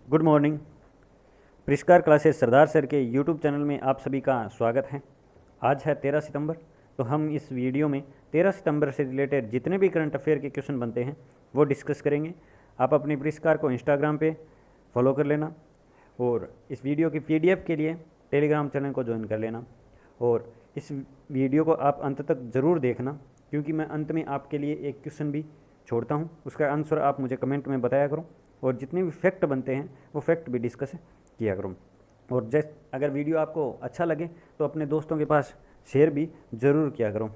Good morning. परिष्कार classes सरदार sir के YouTube channel में आप सभी का स्वागत है। आज है 13 सितंबर। तो हम इस वीडियो में 13 सितंबर से रिलेटेड जितने भी करंट अफेयर के क्वेश्चन बनते हैं वो डिस्कस करेंगे। आप अपनी परिष्कार को इंस्टाग्राम पे फॉलो कर लेना और इस वीडियो की पीडीएफ के लिए टेलीग्राम चैनल को ज्वाइन कर लेना। और इस वीडियो को आप अंत तक ज़रूर देखना, क्योंकि मैं अंत में आपके लिए एक क्वेश्चन भी छोड़ता हूँ, उसका आंसर आप मुझे कमेंट में बताया करो। और जितने भी फैक्ट बनते हैं वो फैक्ट भी डिस्कस किया करो। और अगर वीडियो आपको अच्छा लगे तो अपने दोस्तों के पास शेयर भी ज़रूर किया करो।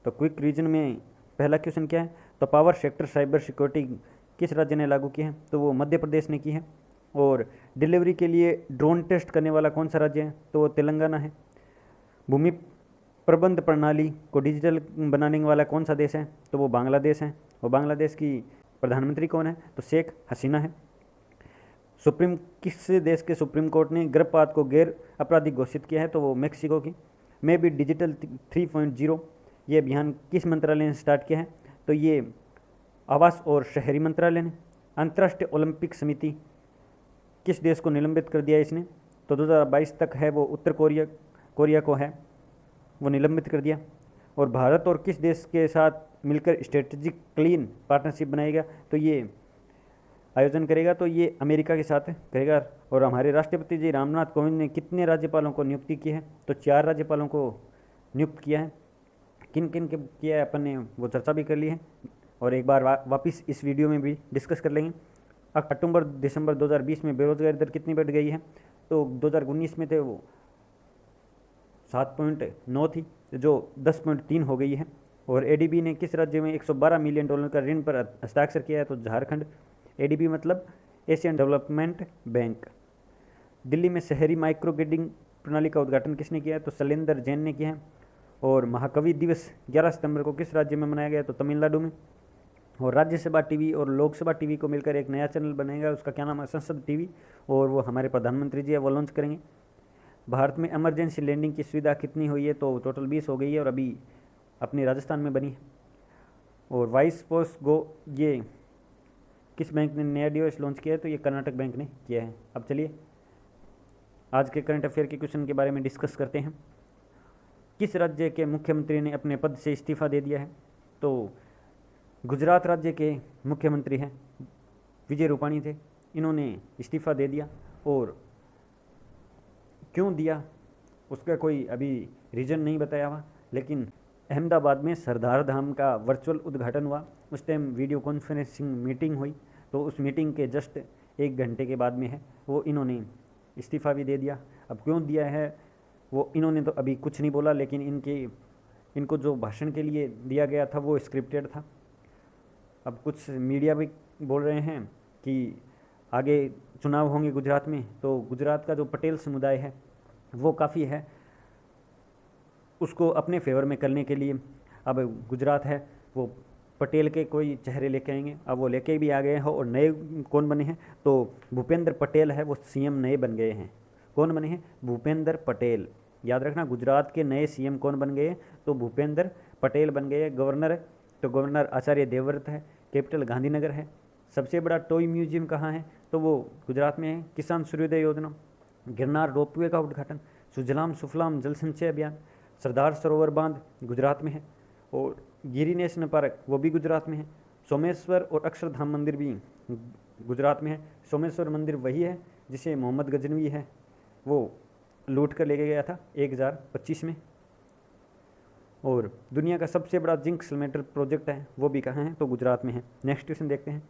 तो क्विक रीजन में पहला क्वेश्चन क्या है, तो पावर सेक्टर साइबर सिक्योरिटी किस राज्य ने लागू की है? तो वो मध्य प्रदेश ने की है। और डिलीवरी के लिए ड्रोन टेस्ट करने वाला कौन सा राज्य है? तो वो तेलंगाना है। भूमि प्रबंध प्रणाली को डिजिटल बनाने वाला कौन सा देश है? तो वो बांग्लादेश है। और बांग्लादेश की प्रधानमंत्री कौन है? तो शेख हसीना है। किस देश के सुप्रीम कोर्ट ने गर्भपात को गैर आपराधिक घोषित किया है? तो वो मेक्सिको की। मैं भी डिजिटल 3.0 ये अभियान किस मंत्रालय ने स्टार्ट किया है? तो ये आवास और शहरी मंत्रालय ने। अंतर्राष्ट्रीय ओलंपिक समिति किस देश को निलंबित कर दिया इसने? तो 2022 तक है वो उत्तर कोरिया को है वो निलंबित कर दिया। और भारत और किस देश के साथ मिलकर स्ट्रेटेजिक क्लीन पार्टनरशिप बनाएगा? तो ये आयोजन करेगा, तो ये अमेरिका के साथ करेगा। और हमारे राष्ट्रपति जी रामनाथ कोविंद ने कितने राज्यपालों को नियुक्ति की है? तो 4 राज्यपालों को नियुक्त किया है। किन किन के किया है अपन ने वो चर्चा भी कर ली है, और एक बार वापस इस वीडियो में भी डिस्कस कर लेंगे। अक्टूबर दिसंबर 2020 में बेरोजगारी दर कितनी बढ़ गई है? तो 2019 में थे वो 7.9 थी, जो 10.3 हो गई है। और एडीबी ने किस राज्य में $112 मिलियन का ऋण पर हस्ताक्षर किया है? तो झारखंड। एडीबी मतलब एशियन डेवलपमेंट बैंक। दिल्ली में शहरी माइक्रो ग्रिडिंग प्रणाली का उद्घाटन किसने किया है? तो शैलेंद्र जैन ने किया है। और महाकवि दिवस 11 सितंबर को किस राज्य में मनाया गया? तो तमिलनाडु में। और राज्यसभा टीवी और लोकसभा टीवी को मिलकर एक नया चैनल बनेगा, उसका क्या नाम है? संसद टीवी। और वो हमारे प्रधानमंत्री जी है वो लॉन्च करेंगे। भारत में इमरजेंसी लैंडिंग की सुविधा कितनी हुई है? तो टोटल 20 हो गई है, और अभी अपनी राजस्थान में बनी है। और वाइस पोस्ट गो ये किस बैंक ने नया डिवाइस लॉन्च किया है? तो ये कर्नाटक बैंक ने किया है। अब चलिए आज के करंट अफेयर के क्वेश्चन के बारे में डिस्कस करते हैं। किस राज्य के मुख्यमंत्री ने अपने पद से इस्तीफा दे दिया है? तो गुजरात राज्य के मुख्यमंत्री हैं विजय रूपाणी थे, इन्होंने इस्तीफा दे दिया। और क्यों दिया उसका कोई अभी रीज़न नहीं बताया हुआ, लेकिन अहमदाबाद में सरदार धाम का वर्चुअल उद्घाटन हुआ, उस टाइम वीडियो कॉन्फ्रेंसिंग मीटिंग हुई, तो उस मीटिंग के जस्ट 1 घंटे के बाद में है वो इन्होंने इस्तीफ़ा भी दे दिया। अब क्यों दिया है वो इन्होंने तो अभी कुछ नहीं बोला, लेकिन इनको जो भाषण के लिए दिया गया था वो स्क्रिप्टेड था। अब कुछ मीडिया भी बोल रहे हैं कि आगे चुनाव होंगे गुजरात में, तो गुजरात का जो पटेल समुदाय है वो काफ़ी है, उसको अपने फेवर में करने के लिए अब गुजरात है वो पटेल के कोई चेहरे लेके आएंगे। अब वो लेके भी आ गए हैं, और नए कौन बने हैं? तो भूपेंद्र पटेल है वो सीएम नए बन गए हैं। कौन बने हैं? भूपेंद्र पटेल। याद रखना, गुजरात के नए सीएम कौन बन गए? तो भूपेंद्र पटेल बन गए। गवर्नर है तो गवर्नर आचार्य देवव्रत है। कैपिटल गांधीनगर है। सबसे बड़ा टॉय म्यूजियम कहाँ है? तो वो गुजरात में है। किसान सूर्योदय योजना, गिरनार रोपवे का उद्घाटन, सुजलाम सुफलाम जल संचय अभियान, सरदार सरोवर बांध गुजरात में है। और गिरी नेशनल पार्क वो भी गुजरात में है। सोमेश्वर और अक्षरधाम मंदिर भी गुजरात में है। सोमेश्वर मंदिर वही है जिसे मोहम्मद गजनवी है वो लूट कर ले गया था 1025 में। और दुनिया का सबसे बड़ा जिंक सल्मेटर प्रोजेक्ट है वो भी कहाँ है? तो गुजरात में है। नेक्स्ट क्वेश्चन देखते हैं।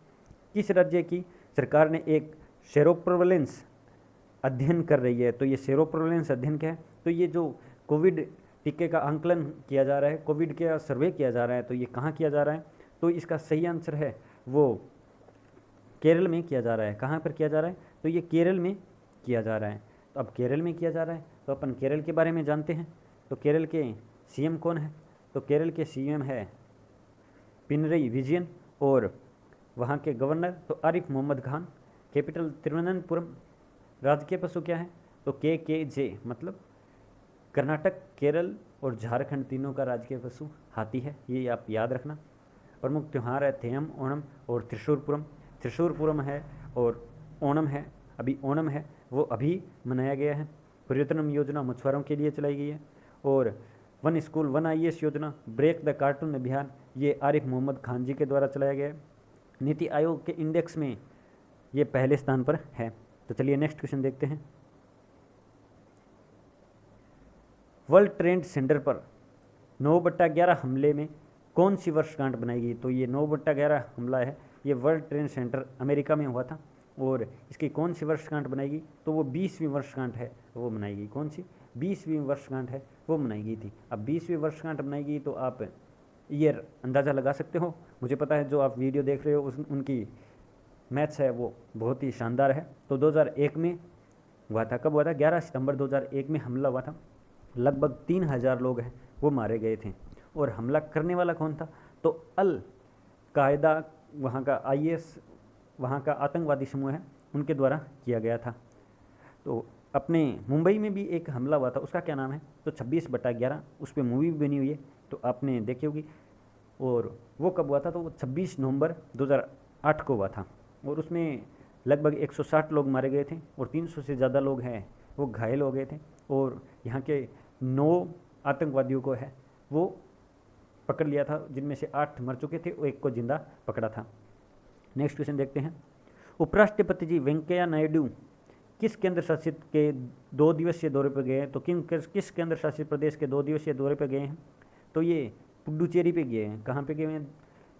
किस राज्य की सरकार ने एक सेरोप्रोवेलेंस अध्ययन कर रही है? तो ये सेरोप्रोवेलेंस अध्ययन क्या है? तो ये जो कोविड टीके का आंकलन किया जा रहा है, कोविड का सर्वे किया जा रहा है, तो ये कहाँ किया जा रहा है? तो इसका सही आंसर है वो केरल में किया जा रहा है। कहाँ पर किया जा रहा है? तो ये केरल में किया जा रहा है। तो अब केरल में किया जा रहा है तो अपन केरल के बारे में जानते हैं। तो केरल के सीएम कौन है? तो केरल के सीएम है पिनरई विजयन। और वहाँ के गवर्नर तो आरिफ मोहम्मद खान। कैपिटल तिरुवनंतपुरम। राजकीय पशु क्या है? तो KKJ मतलब कर्नाटक, केरल और झारखंड तीनों का राजकीय पशु हाथी है, ये आप याद रखना। प्रमुख त्यौहार है थेयम, ओणम और त्रिशूरपुरम। त्रिशूरपुरम है और ओणम है, अभी ओणम है वो अभी मनाया गया है। पर्यटनम योजना मछुआरों के लिए चलाई गई है। और वन स्कूल वन IAS योजना, ब्रेक द कार्टून अभियान, ये आरिफ मोहम्मद खान जी के द्वारा चलाया गया है। नीति आयोग के इंडेक्स में ये पहले स्थान पर है। तो चलिए नेक्स्ट क्वेश्चन देखते हैं। वर्ल्ड ट्रेड सेंटर पर 9/11 हमले में कौन सी वर्षगांठ बनाएगी? तो ये 9/11 हमला है, ये वर्ल्ड ट्रेड सेंटर अमेरिका में हुआ था और इसकी कौन सी वर्षगांठ बनाएगी? तो वो 20वीं वर्षगांठ है वो मनाएगी। कौन सी 20वीं वर्षगांठ है वो मनाएगी थी। अब 20वीं वर्षगांठ मनाएगी तो आप ईयर अंदाज़ा लगा सकते हो। मुझे पता है जो आप वीडियो देख रहे हो उनकी मैथ्स है वो बहुत ही शानदार है। तो 2001 में हुआ था। कब हुआ था? 11 सितंबर 2001 में हमला हुआ था। लगभग 3000 लोग हैं वो मारे गए थे। और हमला करने वाला कौन था? तो अल कायदा, वहाँ का IS, वहाँ का आतंकवादी समूह है, उनके द्वारा किया गया था। तो अपने मुंबई में भी एक हमला हुआ था, उसका क्या नाम है? तो 26/11, उस पर मूवी भी बनी हुई है तो आपने देखी होगी। और वो कब हुआ था? तो वो 26 नवंबर 2008 को हुआ था। और उसमें लगभग 160 लोग मारे गए थे और 300 से ज़्यादा लोग हैं वो घायल हो गए थे। और यहाँ के 9 आतंकवादियों को है वो पकड़ लिया था, जिनमें से 8 मर चुके थे और 1 को जिंदा पकड़ा था। नेक्स्ट क्वेश्चन देखते हैं। उपराष्ट्रपति जी वेंकैया नायडू किस केंद्र शासित के 2 दिवसीय दौरे पर गए हैं? तो किस केंद्र शासित प्रदेश के 2 दिवसीय दौरे पर गए हैं? तो ये पुडुचेरी पे गए हैं। कहाँ पे गए हैं?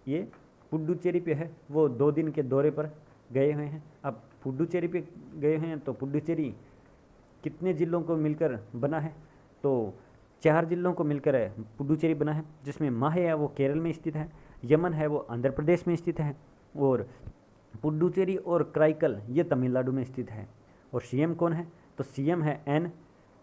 ये पुडुचेरी पे है, वो 2 दिन के दौरे पर गए हुए हैं। अब पुडुचेरी पे गए हैं तो पुडुचेरी कितने ज़िलों को मिलकर बना है? तो 4 ज़िलों को मिलकर है पुडुचेरी बना है, जिसमें माहे है वो केरल में स्थित है, यमन है वो आंध्र प्रदेश में स्थित है, और पुडुचेरी और कराईकल ये तमिलनाडु में स्थित है। और CM कौन है? तो CM है N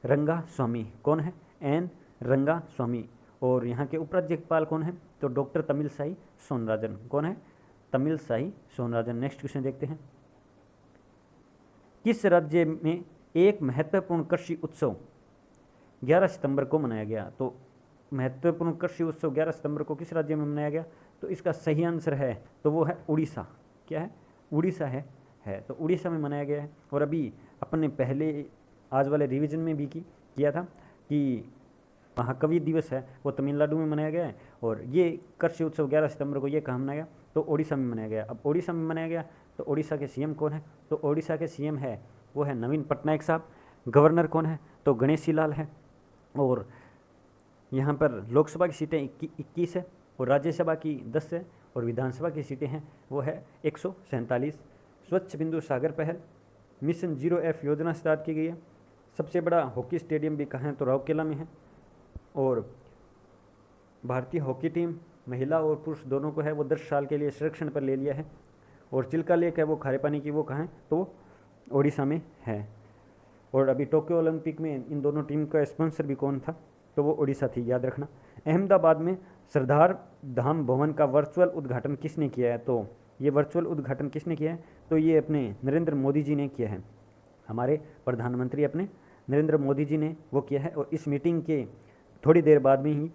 रंगास्वामी। कौन है? N रंगास्वामी। और यहाँ के उपराज्यपाल कौन है? तो डॉक्टर तमिलसाई सौंदरराजन। कौन है? तमिलसाई सौंदरराजन। नेक्स्ट क्वेश्चन देखते हैं। किस राज्य में एक महत्वपूर्ण कृषि उत्सव 11 सितंबर को मनाया गया? तो महत्वपूर्ण कृषि उत्सव 11 सितंबर को किस राज्य में मनाया गया? तो इसका सही आंसर है तो वो है उड़ीसा। क्या है? उड़ीसा है। तो उड़ीसा में मनाया गया है। और अभी अपन ने पहले आज वाले रिवीजन में भी किया था कि महाकवि दिवस है वो तमिलनाडु में मनाया गया है, और ये कृषि उत्सव 11 सितंबर को ये कहाँ मनाया गया? तो ओडिशा में मनाया गया। अब ओडिशा में मनाया गया तो ओडिशा के CM कौन है? तो ओडिशा के CM है वो है नवीन पटनायक साहब। गवर्नर कौन है? तो गणेशी लाल है। और यहाँ पर लोकसभा की सीटें 21 है और राज्यसभा की 10 है और विधानसभा की सीटें हैं वो है 147। स्वच्छ बिंदु सागर पहल, मिशन 0F योजना स्टार्ट की गई है। सबसे बड़ा हॉकी स्टेडियम भी कहाँ है? तो राउरकेला में है। और भारतीय हॉकी टीम महिला और पुरुष दोनों को है वो 10 साल के लिए संरक्षण पर ले लिया है। और चिल्का लेक है वो खारे पानी की, वो कहाँ है? तो ओडिशा में है। और अभी टोक्यो ओलंपिक में इन दोनों टीम का स्पॉन्सर भी कौन था? तो वो ओडिशा थी, याद रखना। अहमदाबाद में सरदार धाम भवन का वर्चुअल उद्घाटन किसने किया है? तो ये वर्चुअल उद्घाटन किसने किया है? तो ये अपने नरेंद्र मोदी जी ने किया है। हमारे प्रधानमंत्री अपने नरेंद्र मोदी जी ने वो किया है। और इस मीटिंग के थोड़ी देर बाद में ही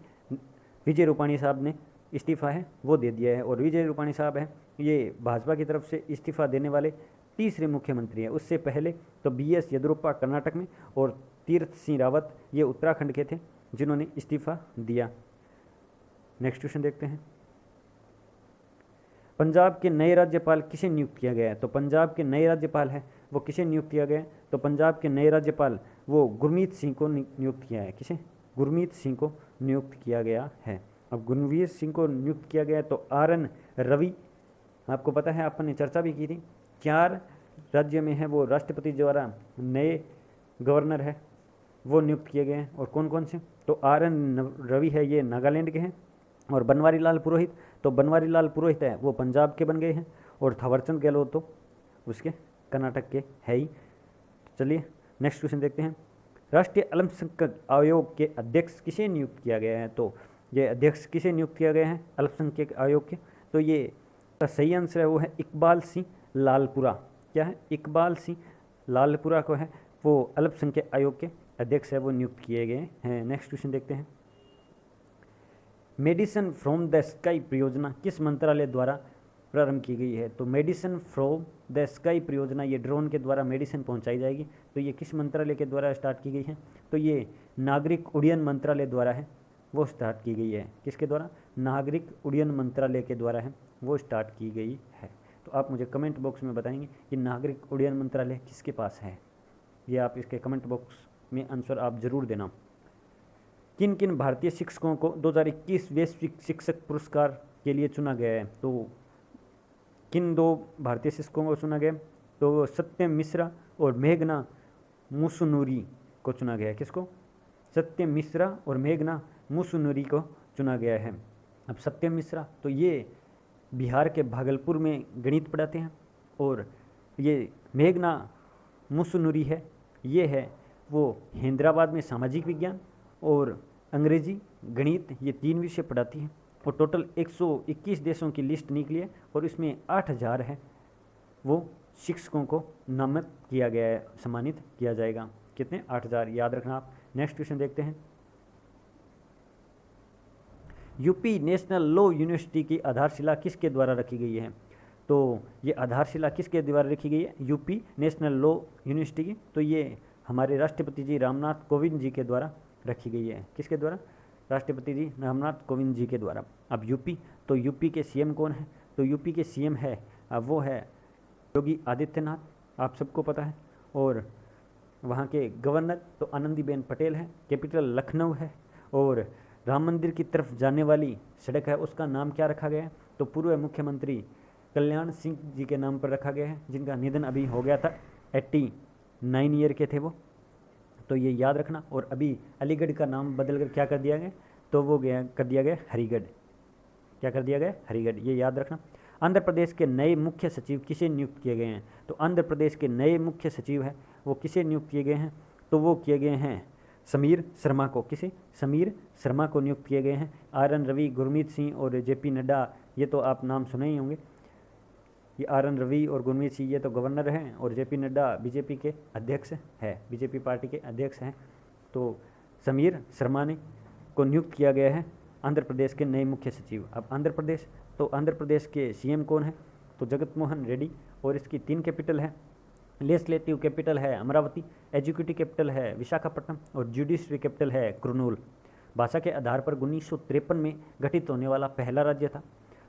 विजय रूपाणी साहब ने इस्तीफ़ा है वो दे दिया है। और विजय रूपाणी साहब हैं ये भाजपा की तरफ से इस्तीफ़ा देने वाले तीसरे मुख्यमंत्री हैं। उससे पहले तो BS येदियुरप्पा कर्नाटक में और तीर्थ सिंह रावत ये उत्तराखंड के थे जिन्होंने इस्तीफ़ा दिया। नेक्स्ट क्वेश्चन देखते हैं। पंजाब के नए राज्यपाल किसे नियुक्त किया गया है? तो पंजाब के नए राज्यपाल है वो किसे नियुक्त किया गया है? तो पंजाब के नए राज्यपाल वो गुरमीत सिंह को नियुक्त किया है। किसे? गुरमीत सिंह को नियुक्त किया गया है। अब गुरमीत सिंह को नियुक्त किया गया है तो RN रवि, आपको पता है अपन ने चर्चा भी की थी, 4 राज्य में है वो राष्ट्रपति द्वारा नए गवर्नर है वो नियुक्त किए गए हैं। और कौन कौन से? तो RN रवि है ये नागालैंड के हैं। और बनवारी लाल पुरोहित, तो बनवारी लाल पुरोहित है वो पंजाब के बन गए हैं। और थावरचंद गहलोत तो उसके कर्नाटक के है ही। चलिए नेक्स्ट क्वेश्चन देखते हैं। राष्ट्रीय अल्पसंख्यक आयोग के अध्यक्ष किसे नियुक्त किया गया है? तो ये अध्यक्ष किसे नियुक्त किया गया है अल्पसंख्यक आयोग के? तो ये का सही आंसर है वो है इकबाल सिंह लालपुरा। क्या है? इकबाल सिंह लालपुरा को है वो अल्पसंख्यक आयोग के अध्यक्ष है वो नियुक्त किए गए हैं। नेक्स्ट क्वेश्चन देखते हैं। मेडिसिन फ्रॉम द स्काई परियोजना किस मंत्रालय द्वारा प्रारंभ की गई है। तो मेडिसिन फ्रॉम द स्काई परियोजना, ये ड्रोन के द्वारा मेडिसिन पहुंचाई जाएगी। तो ये किस मंत्रालय के द्वारा स्टार्ट की गई है? तो ये नागरिक उड्डयन मंत्रालय द्वारा है, वो स्टार्ट की गई है। किसके द्वारा? नागरिक उड्डयन मंत्रालय के द्वारा है, वो स्टार्ट की गई है। तो आप मुझे कमेंट बॉक्स में बताएंगे कि नागरिक उड्डयन मंत्रालय किसके पास है, ये आप इसके कमेंट बॉक्स में आंसर आप जरूर देना। किन किन भारतीय शिक्षकों को 2021 वैश्विक शिक्षक पुरस्कार के लिए चुना गया है? तो किन 2 भारतीय शिक्षकों को चुना गया? तो सत्यम मिश्रा और मेघना मुसुनुरी को चुना गया है। किसको? सत्यम मिश्रा और मेघना मुसुनुरी को चुना गया है। अब सत्यम मिश्रा तो ये बिहार के भागलपुर में गणित पढ़ाते हैं, और ये मेघना मुसुनुरी है, ये है वो हैदराबाद में सामाजिक विज्ञान और अंग्रेजी गणित, ये 3 विषय पढ़ाती हैं। और टोटल 121 देशों की लिस्ट निकली है, और इसमें 8000 है वो शिक्षकों को नामित किया गया है, सम्मानित किया जाएगा। कितने? 8000, याद रखना आप। नेक्स्ट क्वेश्चन देखते हैं। यूपी नेशनल लॉ यूनिवर्सिटी की आधारशिला किसके द्वारा रखी गई है? तो ये आधारशिला किसके द्वारा रखी गई है? यूपी नेशनल लॉ यूनिवर्सिटी की। तो ये हमारे राष्ट्रपति जी रामनाथ कोविंद जी के द्वारा रखी गई है। किसके द्वारा? राष्ट्रपति जी रामनाथ कोविंद जी के द्वारा। अब यूपी, तो यूपी के सीएम कौन है? तो यूपी के सीएम है वो है योगी आदित्यनाथ, आप सबको पता है। और वहाँ के गवर्नर तो आनंदीबेन पटेल है। कैपिटल लखनऊ है। और राम मंदिर की तरफ जाने वाली सड़क है, उसका नाम क्या रखा गया है? तो पूर्व मुख्यमंत्री कल्याण सिंह जी के नाम पर रखा गया है, जिनका निधन अभी हो गया था। 89 ईयर के थे वो, तो ये याद रखना। और अभी अलीगढ़ का नाम बदलकर क्या कर दिया गया? तो वो कर दिया गया हरिगढ़। क्या कर दिया गया? हरिगढ़, ये याद रखना। आंध्र प्रदेश के नए मुख्य सचिव किसे नियुक्त किए गए हैं? तो आंध्र प्रदेश के नए मुख्य सचिव है वो किसे नियुक्त किए गए हैं? तो वो किए गए हैं समीर शर्मा को। किसे? समीर शर्मा को नियुक्त किए गए हैं। RN रवि, गुरमीत सिंह और JP नड्डा, ये तो आप नाम सुने ही होंगे। ये RN रवि और गुरमीत सिंह ये तो गवर्नर हैं, और JP नड्डा बीजेपी के अध्यक्ष है, बीजेपी पार्टी के अध्यक्ष हैं। तो समीर शर्मा ने को नियुक्त किया गया है आंध्र प्रदेश के नए मुख्य सचिव। अब आंध्र प्रदेश, तो आंध्र प्रदेश के CM कौन है? तो जगत मोहन रेड्डी। और इसकी 3 कैपिटल है। लेजिस्लेटिव कैपिटल है अमरावती, एजुकेटिव कैपिटल है विशाखापट्टनम, और जुडिशरी कैपिटल है कुर्नूल। भाषा के आधार पर 1953 में गठित होने वाला पहला राज्य था।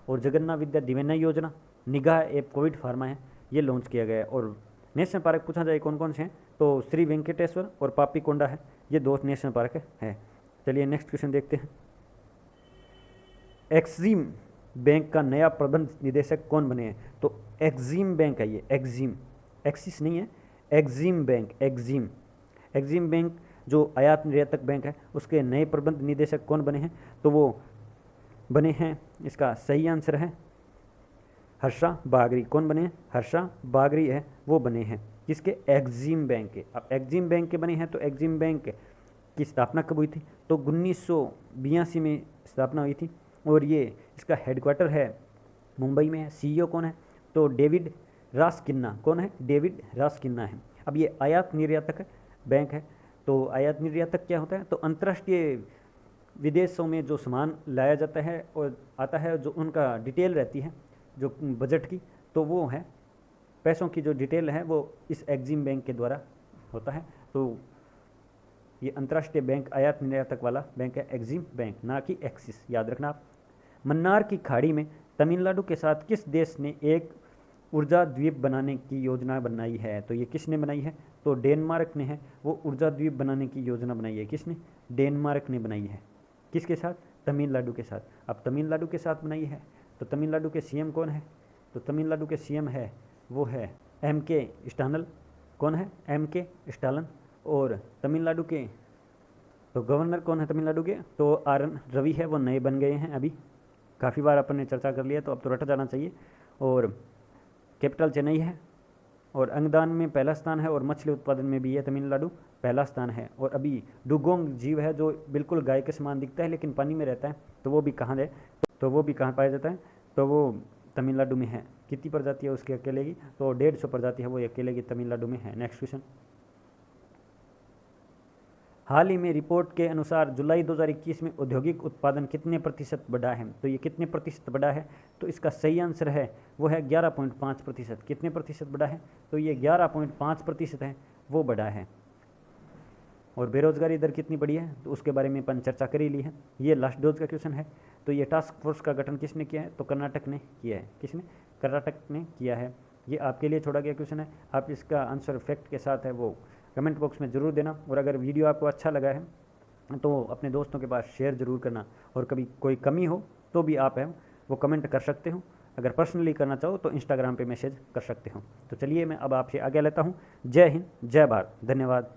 और जगन्नाथ विद्या दिवेना योजना, निगाह ऐप, कोविड फार्मा है, ये लॉन्च किया गया है। और नेशनल पार्क पूछा जाए कौन कौन से हैं, तो श्री वेंकटेश्वर और पापीकोंडा है, ये 2 नेशनल पार्क है। चलिए नेक्स्ट क्वेश्चन देखते हैं। एक्सिम बैंक का नया प्रबंध निदेशक कौन बने हैं? तो एक्सिम बैंक है ये, एक्सिम, एक्सिस नहीं है, Exim bank, Exim. Exim bank जो आयात निर्यातक बैंक है, उसके नए प्रबंध निदेशक कौन बने हैं? तो वो बने हैं, इसका सही आंसर है हर्षा बागरी। कौन बने हैं? हर्षा बागरी है, वो बने हैं। किसके? एक्सिम बैंक के। अब एक्सिम बैंक के बने हैं, तो एक्सिम बैंक की स्थापना कब हुई थी? तो 1982 में स्थापना हुई थी। और ये इसका हेडक्वार्टर है मुंबई में है। CEO कौन है? तो डेविड रासकिन्ना। कौन है? डेविड रासकिन्ना है। अब ये आयात निर्यातक बैंक है। तो आयात निर्यातक क्या होता है? तो अंतर्राष्ट्रीय विदेशों में जो सामान लाया जाता है और आता है, जो उनका डिटेल रहती है जो बजट की, तो वो है पैसों की जो डिटेल है वो इस एक्सिम बैंक के द्वारा होता है। तो ये अंतर्राष्ट्रीय बैंक आयात निर्यातक वाला बैंक है एक्सिम बैंक, ना कि एक्सिस, याद रखना आप। मन्नार की खाड़ी में तमिलनाडु के साथ किस देश ने एक ऊर्जा द्वीप बनाने की योजना बनाई है? तो ये किसने बनाई है? तो डेनमार्क ने है वो ऊर्जा द्वीप बनाने की योजना बनाई है। किसने? डेनमार्क ने बनाई है। किसके साथ? तमिलनाडु के साथ। अब तमिलनाडु के साथ बनाई है, तो तमिलनाडु के CM कौन है? तो तमिलनाडु के CM है वो है MK स्टालिन। कौन है? MK Stalin. और तमिलनाडु के तो गवर्नर कौन है तमिलनाडु के? तो RN रवि है, वो नए बन गए हैं अभी, काफ़ी बार अपन ने चर्चा कर लिया, तो अब तो रट जाना चाहिए। और कैपिटल चेन्नई है, और अंगदान में पहला स्थान है, और मछली उत्पादन में भी है तमिलनाडु पहला स्थान है। और अभी डुगोंग जीव है जो बिल्कुल गाय के समान दिखता है लेकिन पानी में रहता है, तो वो भी कहाँ है? तो वो भी कहाँ पाया जाता है? तो वो तमिलनाडु में है। कितनी प्रजाति है उसकी अकेले की? तो 150 प्रजाति है वो अकेले की तमिलनाडु में है। Next question. हाल ही में रिपोर्ट के अनुसार जुलाई 2021 में औद्योगिक उत्पादन कितने प्रतिशत बढ़ा है? तो ये कितने प्रतिशत बढ़ा है? तो इसका सही आंसर है वो है 11.5%। कितने प्रतिशत बढ़ा है? तो ये 11.5% है, वो बढ़ा है। और बेरोजगारी दर कितनी बढ़ी है? तो उसके बारे में अपन चर्चा कर ही ली है। ये लास्ट डोज का क्वेश्चन है। तो ये टास्क फोर्स का गठन किसने किया है? तो कर्नाटक ने किया है। किसने? कर्नाटक ने किया है। ये आपके लिए छोड़ा गया क्वेश्चन है। आप इसका आंसर फैक्ट के साथ है वो कमेंट बॉक्स में ज़रूर देना। और अगर वीडियो आपको अच्छा लगा है तो अपने दोस्तों के पास शेयर ज़रूर करना। और कभी कोई कमी हो तो भी आप है वो कमेंट कर सकते हो। अगर पर्सनली करना चाहो तो इंस्टाग्राम पे मैसेज कर सकते हो। तो चलिए मैं अब आपसे आगे लेता हूँ। जय हिंद, जय भारत, धन्यवाद।